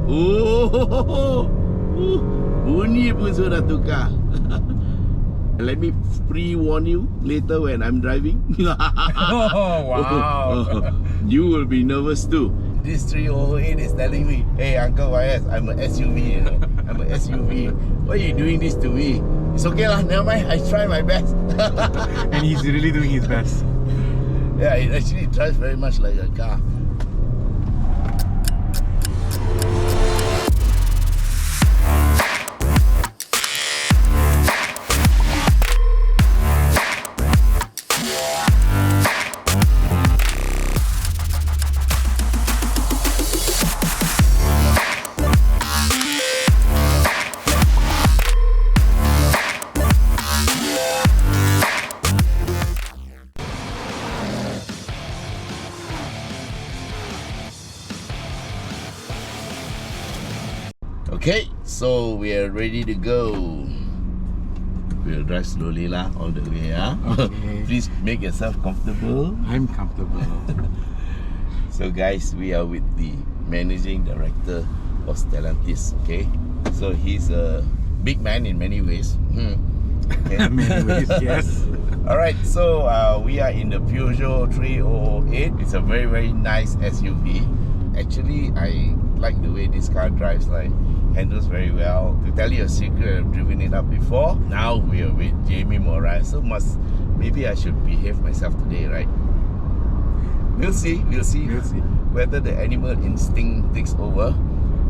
Oh, bunyi pun sudah tukar. Let me pre-warn you later when I'm driving. Oh, wow. You will be nervous too. This 308 is telling me, hey Uncle YS, I'm an SUV, you know. I'm an SUV. Why are you doing this to me? It's okay lah, never mind, I try my best. And he's really doing his best. Yeah, it actually drives very much like a car. Okay, so we are ready to go. We'll drive slowly lah, all the way. Okay. Please make yourself comfortable. I'm comfortable. So guys, we are with the Managing Director of Stellantis. Okay, so he's a big man in many ways. Okay. Many ways, yes. Alright, so we are in the Peugeot 308. It's a very, very nice SUV. Actually, I like the way this car drives, like handles very well. To tell you a secret, I've driven it up before. Now we are with Jamie Morais, so maybe I should behave myself today, right? We'll see whether the animal instinct takes over.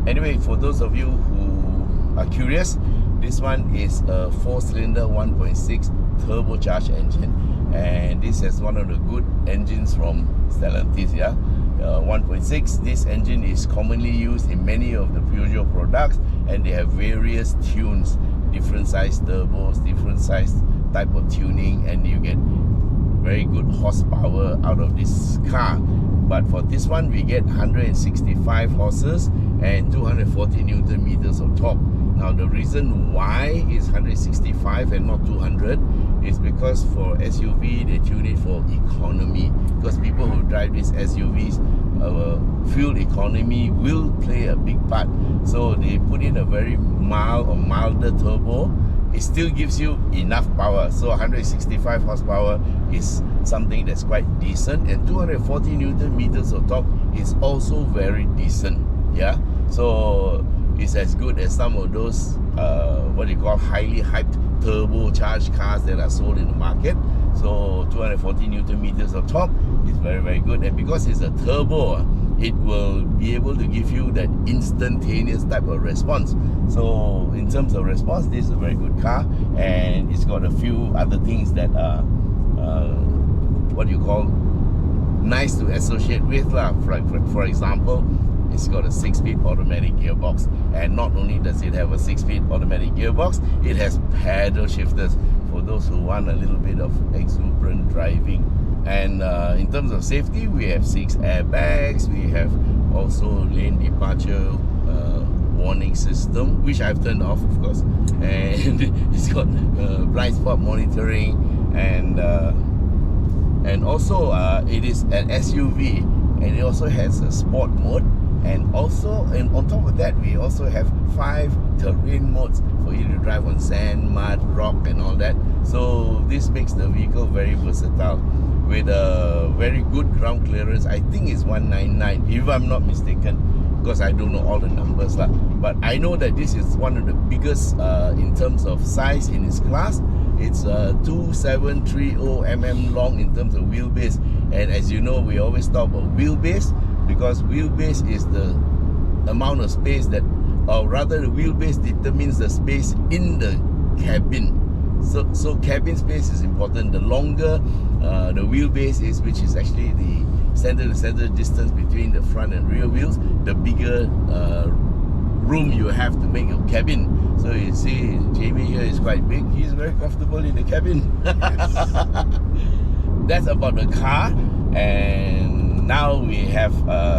Anyway, for those of you who are curious, this one is a 4-cylinder 1.6 turbocharged engine, and this is one of the good engines from Stellantis, yeah. 1.6. This engine is commonly used in many of the Peugeot products, and they have various tunes, different size turbos, different size type of tuning, and you get very good horsepower out of this car. But for this one, we get 165 horses and 240 Newton meters of torque. Now the reason why it's 165 and not 200 is because for SUV they tune it for economy, because people who drive these SUVs, fuel economy will play a big part. So they put in a very mild or milder turbo. It still gives you enough power. So 165 horsepower is something that's quite decent, and 240 Newton meters of torque is also very decent. Yeah, so it's as good as some of those what you call highly hyped turbocharged cars that are sold in the market. So 240 Newton meters of torque is very, very good, and because it's a turbo, it will be able to give you that instantaneous type of response. So in terms of response, this is a very good car, and it's got a few other things that are what you call nice to associate with lah. For example, it's got a 6-speed automatic gearbox, and not only does it have a 6-speed automatic gearbox, it has paddle shifters for those who want a little bit of exuberant driving. And in terms of safety, we have 6 airbags. We have also lane departure warning system, which I've turned off, of course, and it's got blind spot monitoring, and also it is an SUV, and it also has a sport mode. And on top of that, we also have 5 terrain modes for you to drive on sand, mud, rock, and all that. So this makes the vehicle very versatile, with a very good ground clearance. I think it's 199, if I'm not mistaken, because I don't know all the numbers lah. But I know that this is one of the biggest in terms of size in its class. It's 2730 mm long in terms of wheelbase, and as you know, we always talk about wheelbase, because wheelbase is the amount of space that, or rather the wheelbase determines the space in the cabin. So cabin space is important. The longer the wheelbase is, which is actually the center to center distance between the front and rear wheels, the bigger room you have to make your cabin. So you see, Jamie here is quite big. He's very comfortable in the cabin. That's about the car. And now we have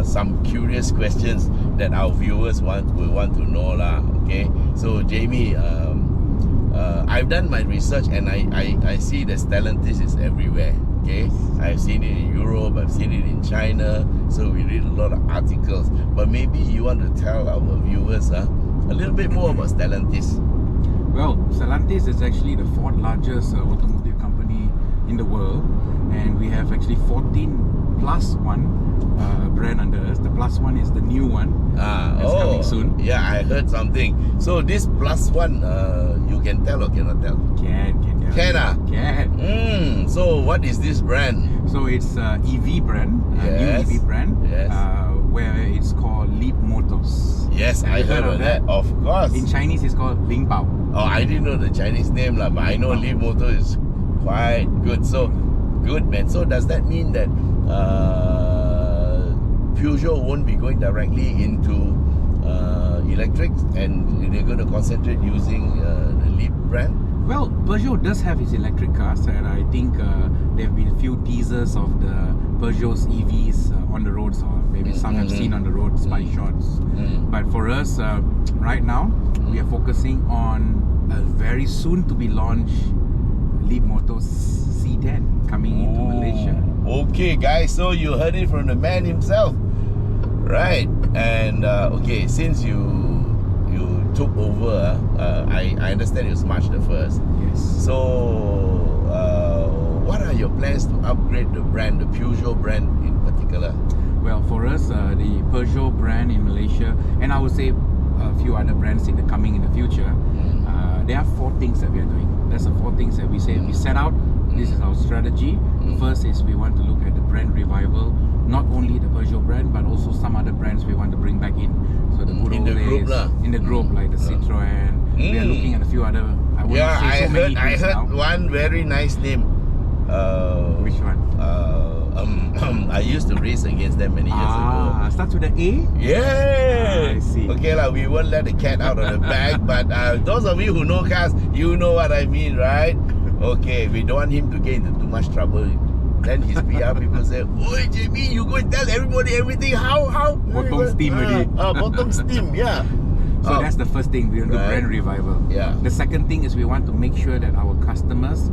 some curious questions that our viewers will want to know lah. Okay, so Jamie, I've done my research, and I see that Stellantis is everywhere. Okay, I've seen it in Europe, I've seen it in China, so we read a lot of articles. But maybe you want to tell our viewers a little bit more about Stellantis. Well, Stellantis is actually the fourth largest automotive company in the world, and we have actually 14 plus one brand under us. The plus one is the new one that's coming soon. Yeah, I heard something. So this plus one, you can tell or cannot tell? Can tell. Can. So what is this brand? So it's EV brand, Yes. new EV brand, Yes. where it's called Leapmotors. Yes, Have I you heard of that. Of course. In Chinese, it's called Lingbao. Oh, I didn't know the Chinese name lah, but I know Leapmotor is quite good. So good, man. So does that mean that Peugeot won't be going directly into electrics, and they're going to concentrate using the Leap brand? Well, Peugeot does have its electric cars, and I think there have been a few teasers of the Peugeot's EVs on the roads, or maybe some have seen on the road, spy shots. But for us, right now, we are focusing on a very soon to be launched Leapmotor's C10 coming into Malaysia. Okay, guys, so you heard it from the man himself, right? And okay, since you took over, I understand it's March the 1st. Yes. So, what are your plans to upgrade the brand, the Peugeot brand in particular? Well, for us, the Peugeot brand in Malaysia, and I would say a few other brands in the future, there are 4 things that we are doing. That's the 4 things that we say. We set out, this is our strategy. First is we want to look at the brand revival, not only the Peugeot brand, but also some other brands we want to bring back in. So the good old days, in the group, like the Citroën. We are looking at a few other. I wouldn't say so many I things heard now. one very nice name. Which one? I used to race against them many years ago. Starts with an A. Yeah. I see. Okay, we won't let the cat out of the bag, but those of you who know cars, you know what I mean, right? Okay, we don't want him to get into too much trouble. Then his PR people say, "Oi, Jamie, you go and tell everybody everything. How? Bottom steam already." Bottom steam, yeah. So that's the first thing, we want to do brand revival. Yeah. The second thing is we want to make sure that our customers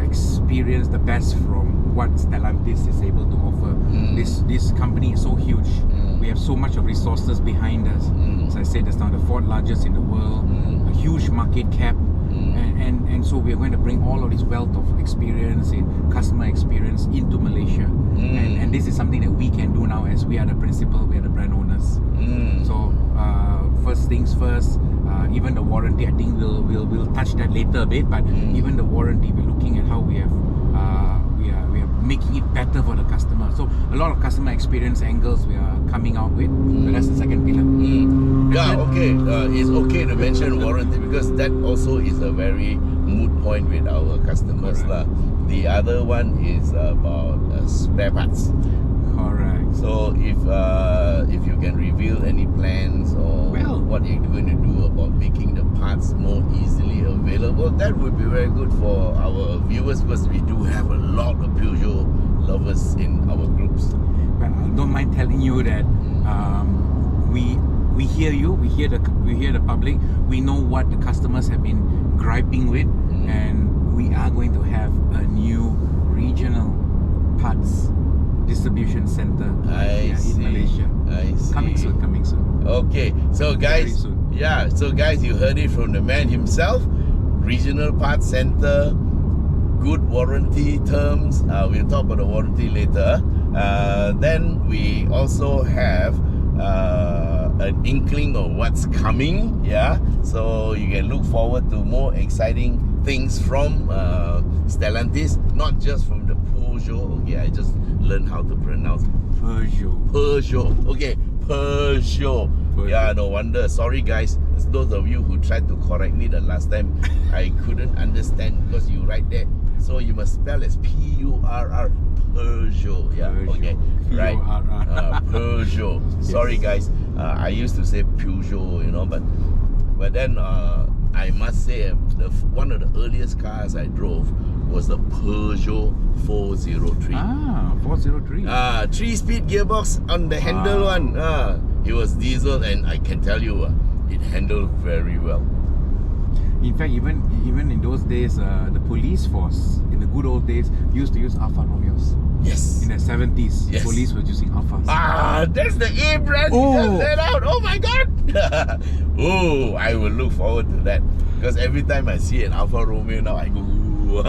experience the best from what Stellantis is able to offer. This company is so huge. We have so much of resources behind us. As I said, it's now the 4th largest in the world, a huge market cap. And so we're going to bring all of this wealth of experience in customer experience into Malaysia. And this is something that we can do now, as we are the principal, we are the brand owners. So first things first, even the warranty, I think we'll touch that later a bit, but even the warranty, we're looking at how we are making it better for the customer. So a lot of customer experience angles we are coming out with. So that's the second pillar. Yeah, okay. It's okay to mention warranty because that also is a very moot point with our customers. The other one is about spare parts. Correct. So if you can reveal any plans or what you're going to do about making the parts more easily available, that would be very good for our viewers, because we do have a lot of Peugeot lovers in our groups. Well, I don't mind telling you that we hear you, we hear the public, we know what the customers have been griping with, and we are going to have a new regional parts distribution center in Malaysia. I see. Coming soon. Okay, so guys, you heard it from the man himself. Regional parts center, good warranty terms. We'll talk about the warranty later. Then we also have an inkling of what's coming. Yeah, so you can look forward to more exciting things from Stellantis, not just from the Peugeot. Okay, I just learned how to pronounce Peugeot. Okay, Peugeot. Yeah, no wonder. Sorry guys, it's those of you who tried to correct me the last time. I couldn't understand because you write that. So you must spell as P-U-R-R. Peugeot. Yeah, okay. Right. Peugeot. Sorry guys. I used to say Peugeot, but then I must say one of the earliest cars I drove was the Peugeot 403. 403. 3-speed gearbox on the handle one. It was diesel, and I can tell you, it handled very well. In fact, even in those days, the police force in the good old days used to use Alfa Romeos. Yes. In the 70s, Yes. police were using Alfas. Ah, that's the A brand you just let out. Oh my god. Oh, I will look forward to that. Because every time I see an Alfa Romeo now, I go, ooh.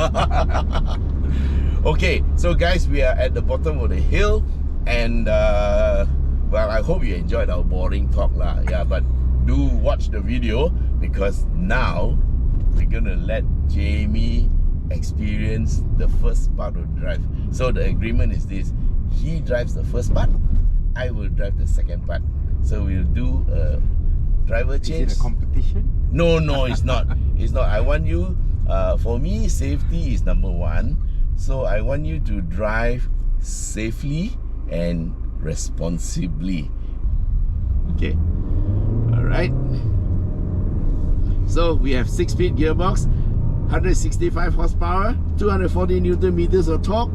Okay, so guys, we are at the bottom of the hill. And, well, I hope you enjoyed our boring talk lah. Yeah, but do watch the video. Because now, we're going to let Jamie experience the first part of the drive. So the agreement is this: he drives the first part, I will drive the second part. So we'll do a driver change. Is it a competition? No, it's not. It's not. I want you, for me, safety is number one. So I want you to drive safely and responsibly. Okay. Alright. So we have 6-speed gearbox, 165 horsepower, 240 Newton meters of torque.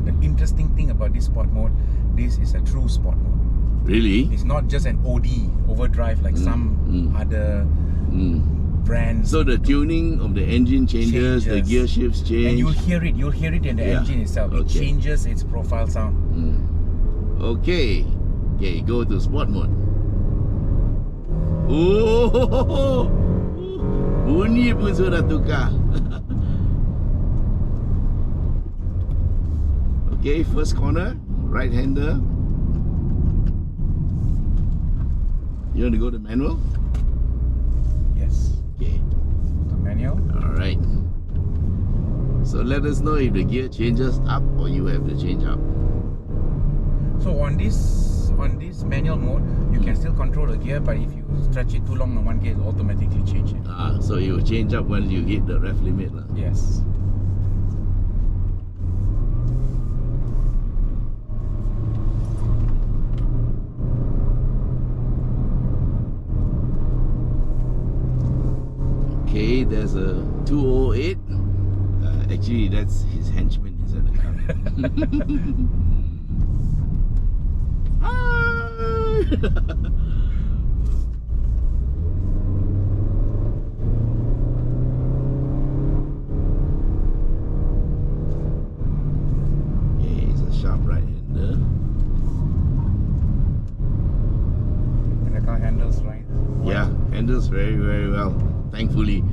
The interesting thing about this sport mode, this is a true sport mode. Really? It's not just an OD overdrive like some other brands. So the tuning of the engine changes, the gear shifts change. And you'll hear it in the engine itself. It changes its profile sound. Okay, go to sport mode. Oh, bunyi pun sudah tukar. Okay, first corner, right hander. You want to go to manual? Yes. Okay. The manual. Alright. So let us know if the gear changes up or you have to change up. So on this manual mode, you can still control the gear, but if you stretch it too long on one gear, it will automatically change it. So it will change up once you hit the ref limit lah. Yes. Okay, there's a 208. Actually, that's his henchman inside the car. Okay, it's a sharp right-hander. And the car handles right. Yeah, handles very, very well. Thankfully.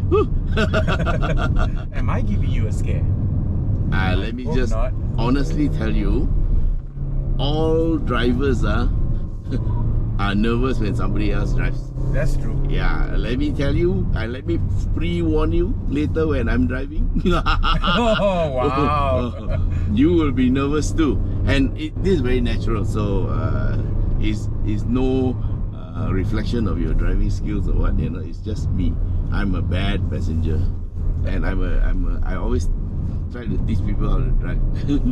Am I giving you a scare? Let me just honestly tell you, all drivers are nervous when somebody else drives. That's true. Yeah, let me tell you, let me pre-warn you later when I'm driving. Oh, wow. You will be nervous too. And this is very natural, so it's no reflection of your driving skills or what, you know. It's just me. I'm a bad passenger, and I always try to teach people how to drive,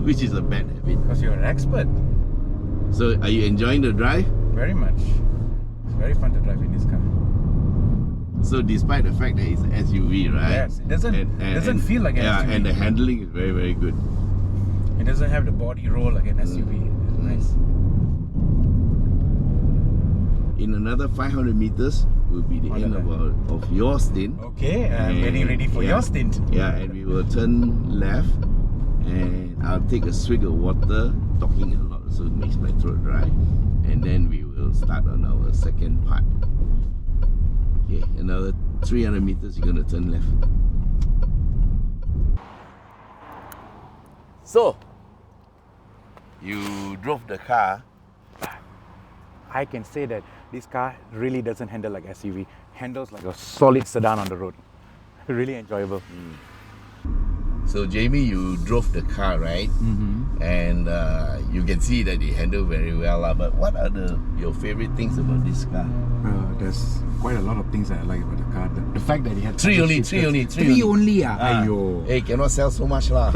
which is a bad habit. Because you're an expert. So, are you enjoying the drive? Very much. It's very fun to drive in this car. So, despite the fact that it's an SUV, right? Yes, it doesn't feel like an SUV. And the handling is very, very good. It doesn't have the body roll like an SUV. It's nice. In another 500 meters will be the end of your stint. Okay, I'm getting ready for your stint. Yeah, and we will turn left, and I'll take a swig of water, talking a lot so it makes my throat dry, and then we will start on our second part. Okay, another 300 meters, you're going to turn left. So, you drove the car. I can say that this car really doesn't handle like SUV. Handles like a solid sedan on the road. Really enjoyable. So Jamie, you drove the car, right? And you can see that it handled very well. But what are your favorite things about this car? There's quite a lot of things that I like about the car. The fact that it had Three only. Ayo. Hey, cannot sell so much lah.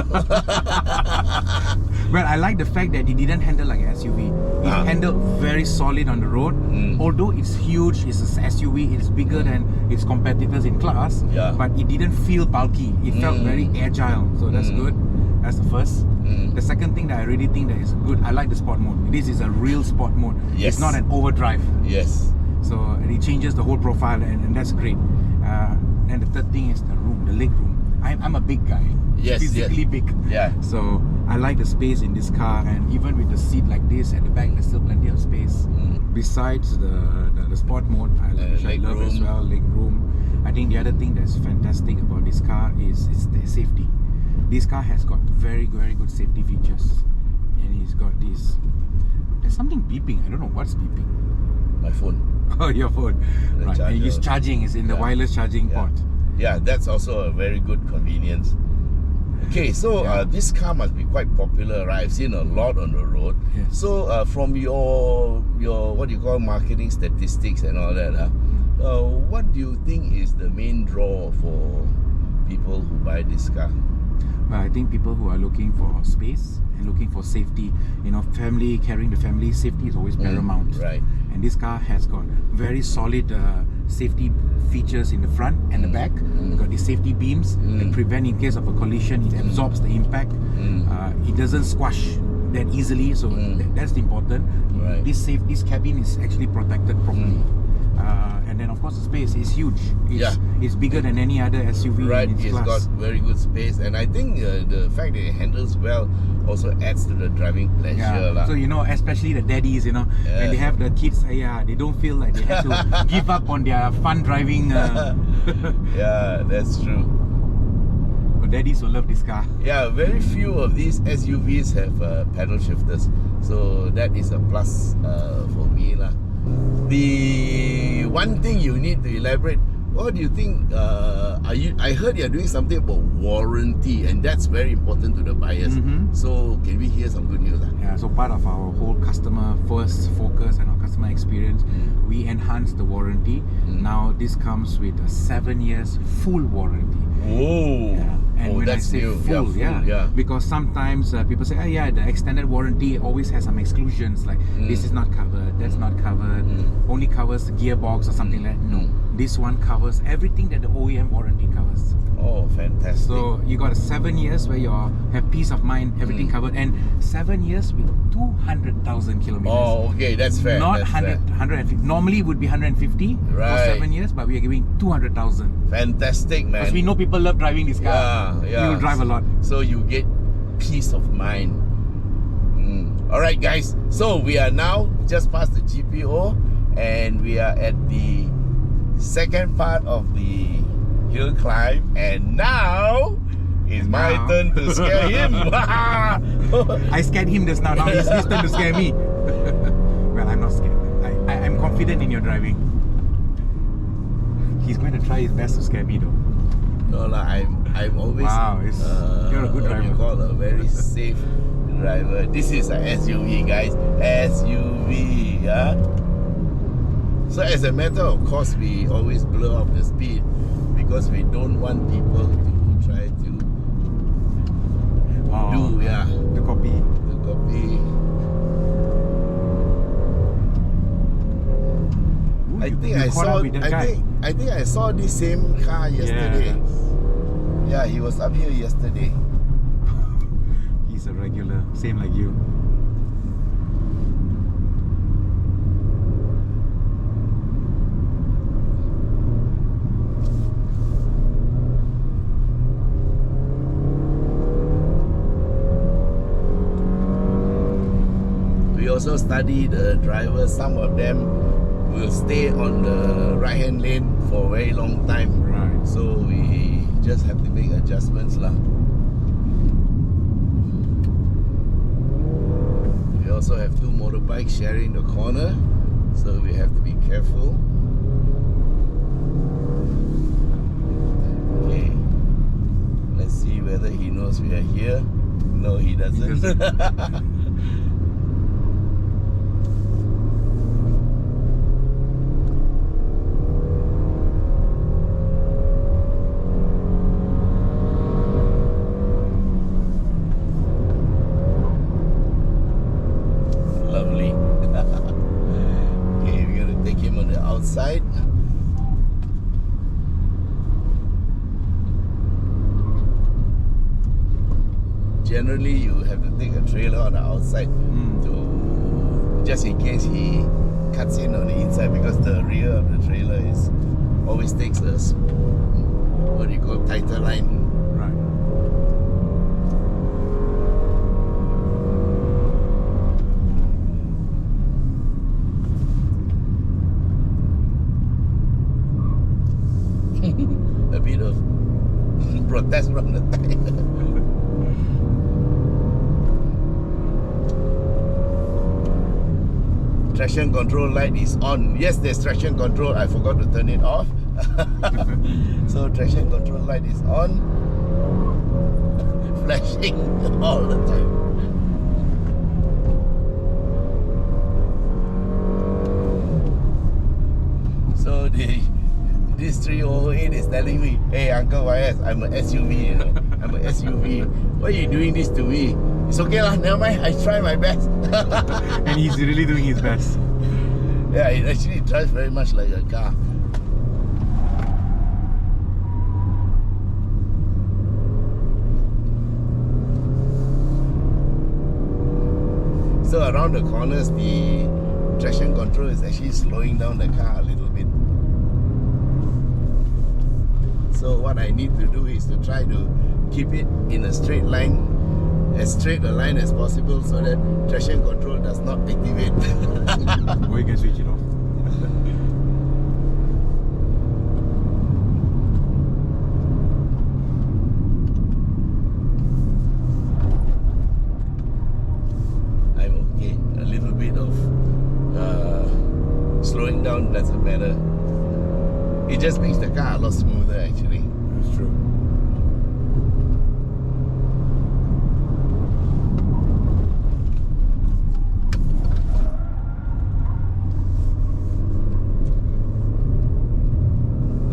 Well, I like the fact that it didn't handle like an SUV. It handled very solid on the road. Although it's huge, it's an SUV, it's bigger than its competitors in class. But it didn't feel bulky. It felt very agile. So that's good. That's the first. The second thing that I really think that is good, I like the sport mode. This is a real sport mode. Yes. It's not an overdrive. Yes. So it changes the whole profile, and that's great. And the third thing is the room, the leg room. I'm a big guy, physically big. Yeah. So I like the space in this car, and even with the seat like this at the back, there's still plenty of space. Besides the sport mode, which I love as well, leg room. I think the other thing that's fantastic about this car is the safety. This car has got very, very good safety features, and it's got this. There's something beeping. I don't know what's beeping. My phone. Oh, your phone. The Right. And it's charging. It's in the wireless charging port. Yeah, that's also a very good convenience. Okay, so this car must be quite popular, right? I've seen a lot on the road. Yes. So from your what do you call marketing statistics and all that, what do you think is the main draw for people who buy this car? Well, I think people who are looking for space and looking for safety, family, carrying the family, safety is always paramount. Right. And this car has got very solid safety features in the front and the back. It's got these safety beams that prevent in case of a collision. It absorbs the impact. It doesn't squash that easily, so that's important. Right. This cabin is actually protected properly. And then of course the space is huge. It's bigger than any other SUV Right, in its it's class. got very good space, and I think the fact that it handles well also adds to the driving pleasure. So especially the daddies, when they have the kids, they don't feel like they have to give up on their fun driving. Yeah, that's true. But daddies will love this car. Yeah, very few of these SUVs have paddle shifters, so that is a plus for me lah. The one thing you need to elaborate, what do you think? I heard you're doing something about warranty, and that's very important to the buyers. So can we hear some good news? Yeah, so part of our whole customer first focus and our customer experience, we enhance the warranty. Now this comes with a 7 years full warranty. Whoa! Yeah. And when I that's say new. full, because sometimes people say, the extended warranty always has some exclusions, like this is not covered, that's not covered, only covers the gearbox or something like that. No, this one covers everything that the OEM warranty covers. Oh, fantastic! So you got 7 years where you have peace of mind, everything covered, and 7 years with 200,000 kilometers. Oh, okay, that's fair. Not that's 100, fair. 150. Normally it would be 150 for Right. 7 years, but we are giving 200,000. Fantastic, man. Because we know people love driving this car. Yeah. You will drive a lot. So you get peace of mind. Alright guys, so we are now just past the GPO, and we are at the second part of the hill climb, and now it's my turn to scare him. I scared him just now. Now it's his turn to scare me. Well, I'm not scared. I'm confident in your driving. He's going to try his best to scare me though. No lah, I'm always you're a good driver. What you call a very safe driver. This is an SUV, guys. SUV, yeah. So as a matter of course, we always blur off the speed because we don't want people to try to the copy. Ooh, I think I saw this same car yesterday. Yeah, he was up here yesterday. He's a regular, same like you. We also study the drivers. Some of them will stay on the right hand lane for a very long time. Right. So we just have to make adjustments lah. We also have two motorbikes sharing the corner, so we have to be careful. Okay, let's see whether he knows we are here. No, he doesn't. Lovely. Okay, we're gonna take him on the outside. Generally, you have to take a trailer on the outside to just in case he cuts in on the inside because the rear of the trailer is always takes a what do you call tighter line. Right. A bit of protest from the tire. Traction control light is on. Yes, there's traction control. I forgot to turn it off. So traction control light is on. Flashing all the time. So this 308 is telling me, hey Uncle YS, I'm an SUV, you know. I'm an SUV. Why are you doing this to me? It's okay lah, never mind, I try my best. And he's really doing his best. Yeah, it actually drives very much like a car. So around the corners, the traction control is actually slowing down the car a little bit. So what I need to do is to try to keep it in a straight line, as straight a line as possible, so that traction control does not activate. Or you can switch it off. I'm okay. A little bit of slowing down doesn't matter. It just makes the car a lot smoother actually. That's true.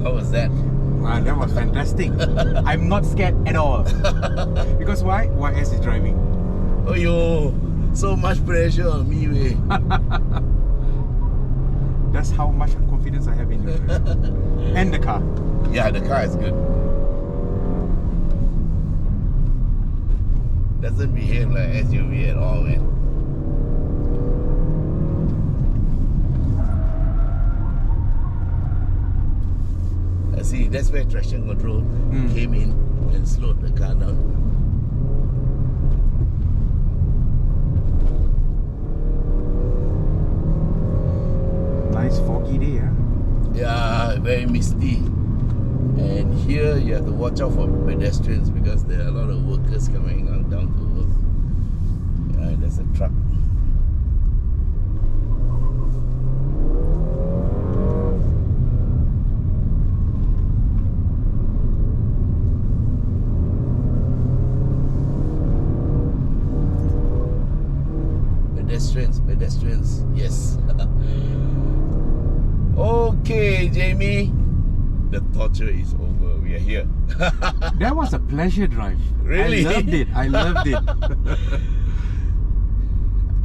How was that? Wow, that was fantastic. I'm not scared at all. Because why? YS is driving. Oh yo, so much pressure on me, way. That's how much confidence I have in you. And the car. Yeah, the car is good. Doesn't behave like SUV at all, man. See, that's where traction control came in and slowed the car down. Nice foggy day, huh? Yeah, very misty. And here you have to watch out for pedestrians because there are a lot of workers coming on down to work. Yeah, there's a truck. Pedestrians, yes. Okay, Jamie, the torture is over. We are here. That was a pleasure drive. Really? I loved it. I loved it.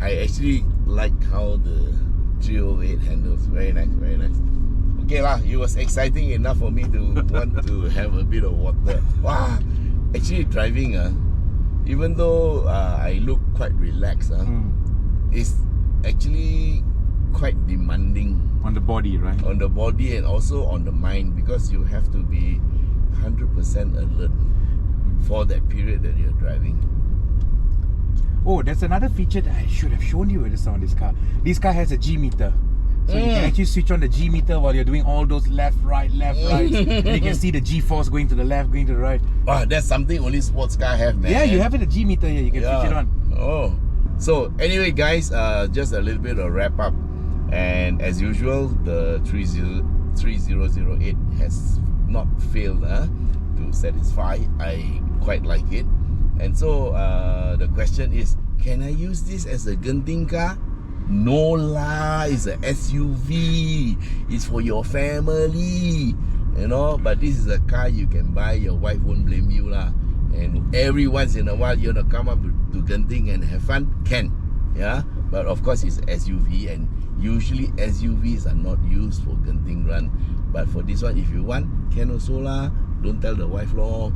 I actually like how the 308 handles. Very nice, very nice. Okay lah, it was exciting enough for me to want to have a bit of water. Wow, actually driving, even though I look quite relaxed, it's actually quite demanding On the body, right? on the body and also on the mind, because you have to be 100% alert for that period that you're driving. Oh, there's another feature that I should have shown you on this car. This car has a G meter. So you can actually switch on the G meter while you're doing all those left, right, and you can see the G force going to the left, going to the right. Wow, that's something only sports car have, man. Yeah, you have it, a G meter here. You can switch it on. Oh. So anyway guys, just a little bit of wrap up, and as usual the 3008 has not failed to satisfy. I quite like it, and so the question is, can I use this as a Genting car? No lah, it's a SUV, it's for your family, you know, but this is a car you can buy, your wife won't blame you lah. And every once in a while you want to come up to Genting and have fun, can, yeah. But of course it's SUV, and usually SUVs are not used for Genting run. But for this one, if you want, can also lah. Don't tell the wife lor.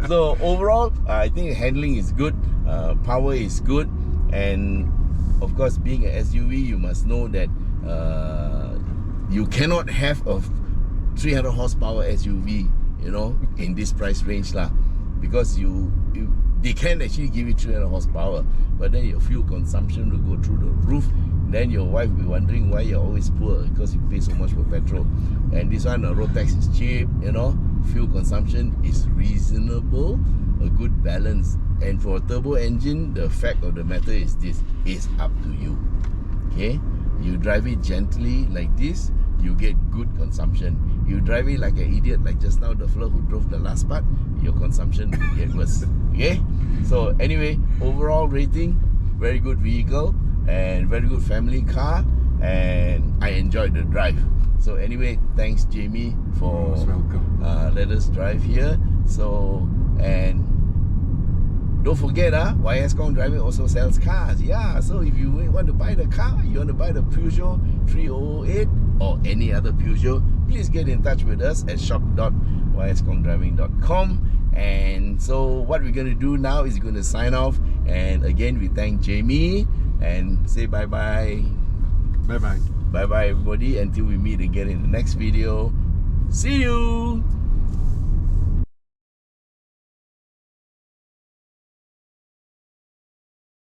So overall, I think handling is good, power is good, and of course, being an SUV, you must know that you cannot have a 300 horsepower SUV, you know, in this price range lah, because they can actually give you 300 horsepower, but then your fuel consumption will go through the roof. Then your wife will be wondering why you're always poor, because you pay so much for petrol. And this one, road tax is cheap, you know, fuel consumption is reasonable, a good balance. And for a turbo engine, the fact of the matter is this, is up to you. Okay, you drive it gently like this, you get good consumption. You drive it like an idiot, like just now the fellow who drove the last part, your consumption will get worse. Okay, so anyway, overall rating, very good vehicle and very good family car, and I enjoyed the drive. So anyway, thanks Jamie for let us drive here. So, and don't forget, YS Khong Driving also sells cars. Yeah, so if you want to buy the car, you want to buy the Peugeot 3008 or any other Peugeot, please get in touch with us at shop.yskhongdriving.com. And so what we're going to do now is going to sign off. And again, we thank Jamie and say bye-bye. Bye-bye. Bye-bye, everybody, until we meet again in the next video. See you!